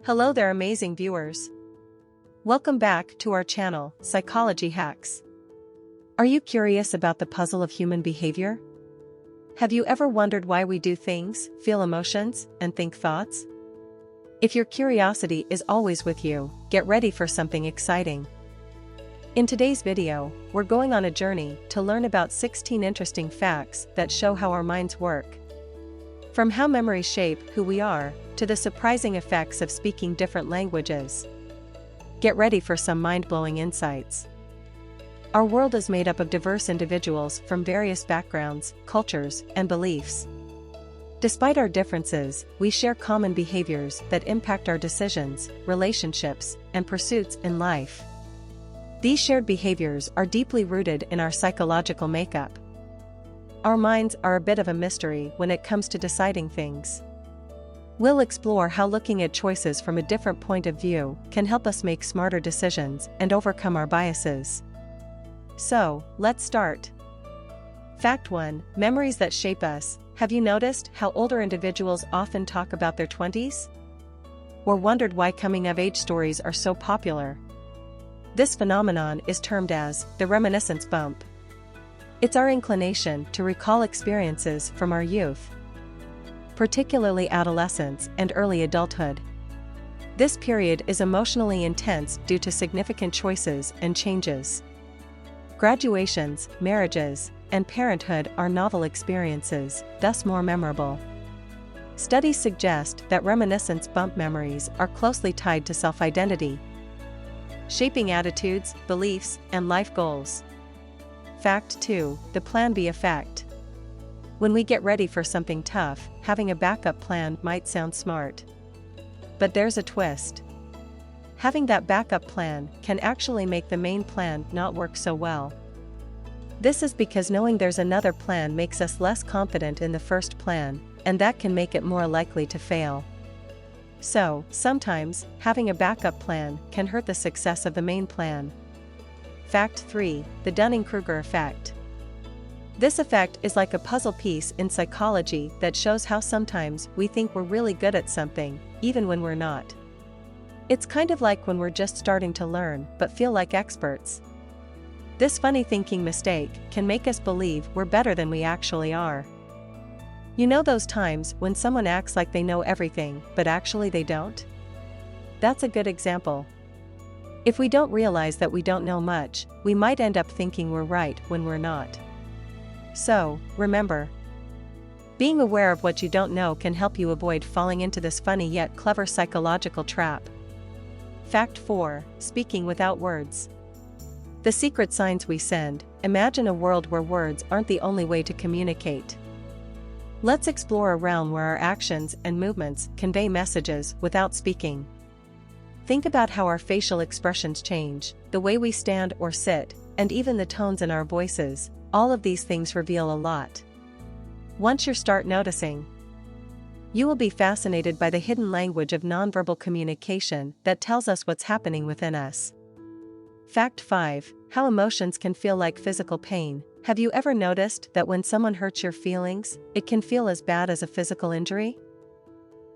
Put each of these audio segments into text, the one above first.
Hello there, amazing viewers. Welcome back to our channel, Psychology Hacks. Are you curious about the puzzle of human behavior? Have you ever wondered why we do things, feel emotions, and think thoughts? If your curiosity is always with you, get ready for something exciting. In today's video, we're going on a journey to learn about 16 interesting facts that show how our minds work. From how memories shape who we are, to the surprising effects of speaking different languages. Get ready for some mind-blowing insights. Our world is made up of diverse individuals from various backgrounds, cultures, and beliefs. Despite our differences, we share common behaviors that impact our decisions, relationships, and pursuits in life. These shared behaviors are deeply rooted in our psychological makeup. Our minds are a bit of a mystery when it comes to deciding things. We'll explore how looking at choices from a different point of view can help us make smarter decisions and overcome our biases. So, let's start. Fact 1: Memories that shape us. Have you noticed how older individuals often talk about their 20s? Or wondered why coming-of-age stories are so popular? This phenomenon is termed as the reminiscence bump. It's our inclination to recall experiences from our youth, particularly adolescence and early adulthood. This period is emotionally intense due to significant choices and changes. Graduations, marriages, and parenthood are novel experiences, thus more memorable. Studies suggest that reminiscence bump memories are closely tied to self-identity, shaping attitudes, beliefs, and life goals. Fact 2: The Plan B effect. When we get ready for something tough, having a backup plan might sound smart. But there's a twist. Having that backup plan can actually make the main plan not work so well. This is because knowing there's another plan makes us less confident in the first plan, and that can make it more likely to fail. So, sometimes, having a backup plan can hurt the success of the main plan. Fact 3: The Dunning-Kruger effect. This effect is like a puzzle piece in psychology that shows how sometimes we think we're really good at something, even when we're not. It's kind of like when we're just starting to learn but feel like experts. This funny thinking mistake can make us believe we're better than we actually are. You know those times when someone acts like they know everything but actually they don't? That's a good example. If we don't realize that we don't know much, we might end up thinking we're right when we're not. So, remember, being aware of what you don't know can help you avoid falling into this funny yet clever psychological trap. Fact 4: Speaking without words. The secret signs we send. Imagine a world where words aren't the only way to communicate. Let's explore a realm where our actions and movements convey messages without speaking. Think about how our facial expressions change, the way we stand or sit, and even the tones in our voices. All of these things reveal a lot. Once you start noticing, you will be fascinated by the hidden language of nonverbal communication that tells us what's happening within us. Fact 5: How emotions can feel like physical pain. Have you ever noticed that when someone hurts your feelings, it can feel as bad as a physical injury?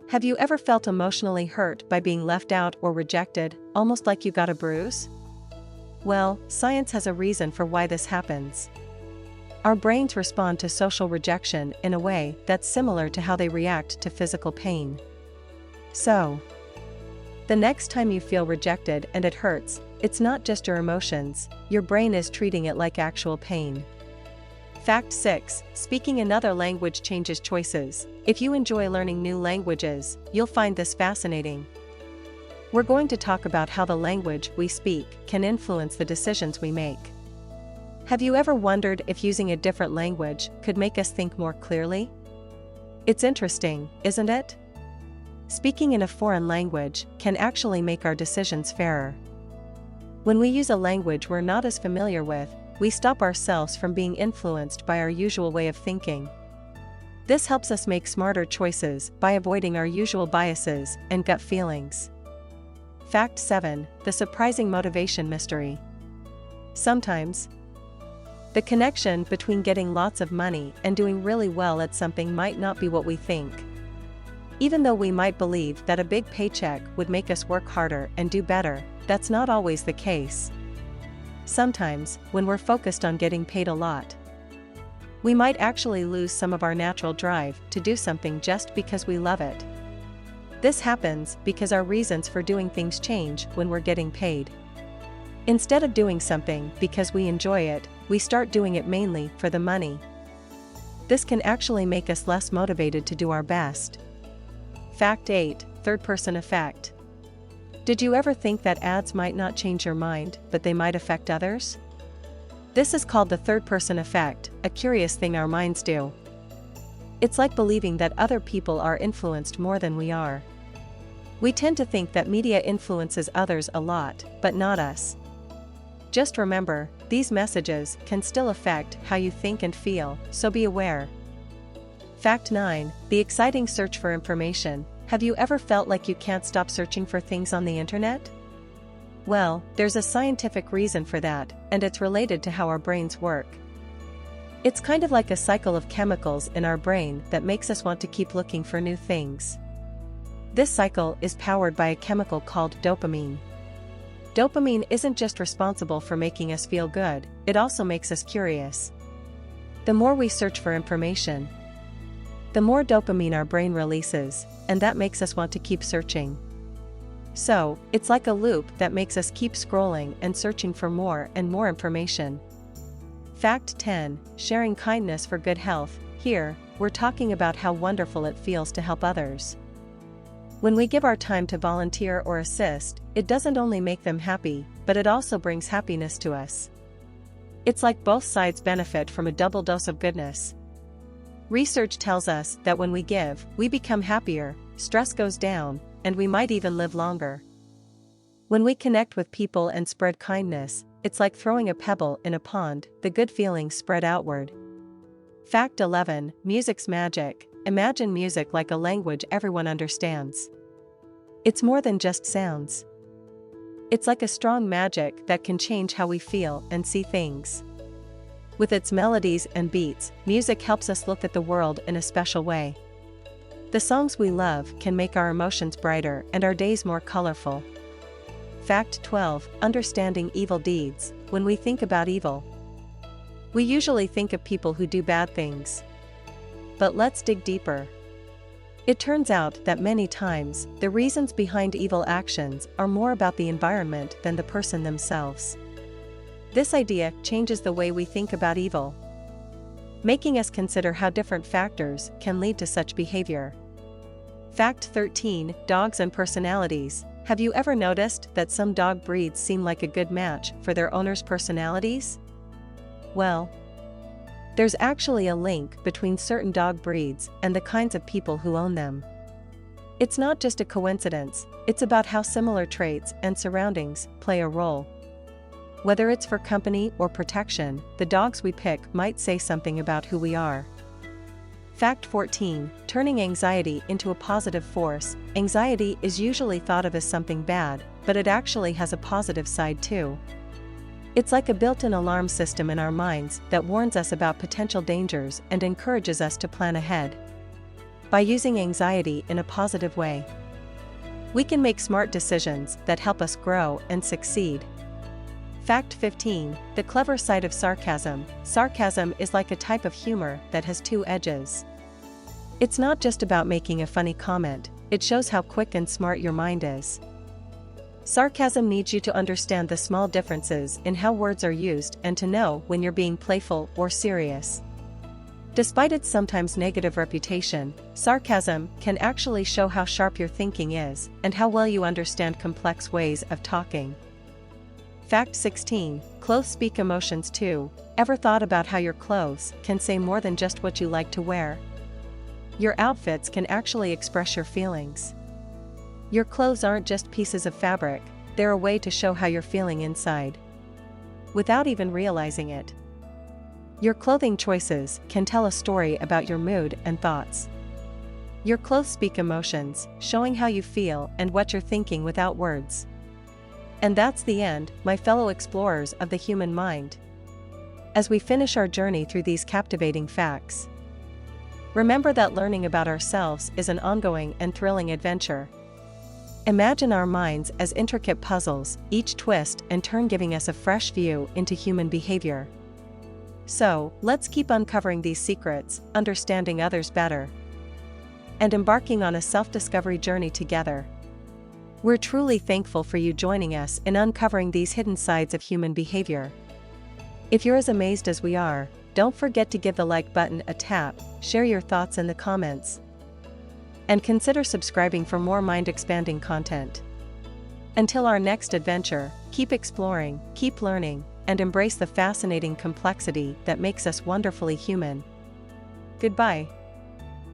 Have you ever felt emotionally hurt by being left out or rejected, almost like you got a bruise? Well, science has a reason for why this happens. Our brains respond to social rejection in a way that's similar to how they react to physical pain. So, the next time you feel rejected and it hurts, it's not just your emotions, your brain is treating it like actual pain. Fact 6: Speaking another language changes choices. If you enjoy learning new languages, you'll find this fascinating. We're going to talk about how the language we speak can influence the decisions we make. Have you ever wondered if using a different language could make us think more clearly? It's interesting, isn't it? Speaking in a foreign language can actually make our decisions fairer. When we use a language we're not as familiar with, we stop ourselves from being influenced by our usual way of thinking. This helps us make smarter choices by avoiding our usual biases and gut feelings. Fact 7: The surprising motivation mystery. Sometimes, the connection between getting lots of money and doing really well at something might not be what we think. Even though we might believe that a big paycheck would make us work harder and do better, that's not always the case. Sometimes, when we're focused on getting paid a lot, we might actually lose some of our natural drive to do something just because we love it. This happens because our reasons for doing things change when we're getting paid. Instead of doing something because we enjoy it, we start doing it mainly for the money. This can actually make us less motivated to do our best. Fact 8: Third-person effect. Did you ever think that ads might not change your mind, but they might affect others? This is called the third-person effect, a curious thing our minds do. It's like believing that other people are influenced more than we are. We tend to think that media influences others a lot, but not us. Just remember, these messages can still affect how you think and feel, so be aware. Fact 9: The exciting search for information. Have you ever felt like you can't stop searching for things on the internet? Well, there's a scientific reason for that, and it's related to how our brains work. It's kind of like a cycle of chemicals in our brain that makes us want to keep looking for new things. This cycle is powered by a chemical called dopamine. Dopamine isn't just responsible for making us feel good, it also makes us curious. The more we search for information, the more dopamine our brain releases, and that makes us want to keep searching. So, it's like a loop that makes us keep scrolling and searching for more and more information. Fact 10: Sharing kindness for good health. Here, we're talking about how wonderful it feels to help others. When we give our time to volunteer or assist, it doesn't only make them happy, but it also brings happiness to us. It's like both sides benefit from a double dose of goodness. Research tells us that when we give, we become happier, stress goes down, and we might even live longer. When we connect with people and spread kindness, it's like throwing a pebble in a pond, the good feelings spread outward. Fact 11: Music's magic. Imagine music like a language everyone understands. It's more than just sounds. It's like a strong magic that can change how we feel and see things. With its melodies and beats, music helps us look at the world in a special way. The songs we love can make our emotions brighter and our days more colorful. Fact 12: Understanding evil deeds. When we think about evil, we usually think of people who do bad things. But let's dig deeper. It turns out that many times, the reasons behind evil actions are more about the environment than the person themselves. This idea changes the way we think about evil, making us consider how different factors can lead to such behavior. Fact 13: Dogs and personalities. Have you ever noticed that some dog breeds seem like a good match for their owners' personalities? Well, there's actually a link between certain dog breeds and the kinds of people who own them. It's not just a coincidence, it's about how similar traits and surroundings play a role. Whether it's for company or protection, the dogs we pick might say something about who we are. Fact 14: Turning anxiety into a positive force. Anxiety is usually thought of as something bad, but it actually has a positive side too. It's like a built-in alarm system in our minds that warns us about potential dangers and encourages us to plan ahead. By using anxiety in a positive way, we can make smart decisions that help us grow and succeed. Fact 15: The clever side of sarcasm. Sarcasm is like a type of humor that has two edges. It's not just about making a funny comment, it shows how quick and smart your mind is. Sarcasm needs you to understand the small differences in how words are used and to know when you're being playful or serious. Despite its sometimes negative reputation, sarcasm can actually show how sharp your thinking is and how well you understand complex ways of talking. Fact 16: Clothes speak emotions too. Ever thought about how your clothes can say more than just what you like to wear? Your outfits can actually express your feelings. Your clothes aren't just pieces of fabric, they're a way to show how you're feeling inside, without even realizing it. Your clothing choices can tell a story about your mood and thoughts. Your clothes speak emotions, showing how you feel and what you're thinking without words. And that's the end, my fellow explorers of the human mind. As we finish our journey through these captivating facts, Remember that learning about ourselves is an ongoing and thrilling adventure. Imagine our minds as intricate puzzles, each twist and turn giving us a fresh view into human behavior. So, let's keep uncovering these secrets, understanding others better, and embarking on a self-discovery journey together. We're truly thankful for you joining us in uncovering these hidden sides of human behavior. If you're as amazed as we are, don't forget to give the like button a tap, share your thoughts in the comments, and consider subscribing for more mind-expanding content. Until our next adventure, keep exploring, keep learning, and embrace the fascinating complexity that makes us wonderfully human. Goodbye.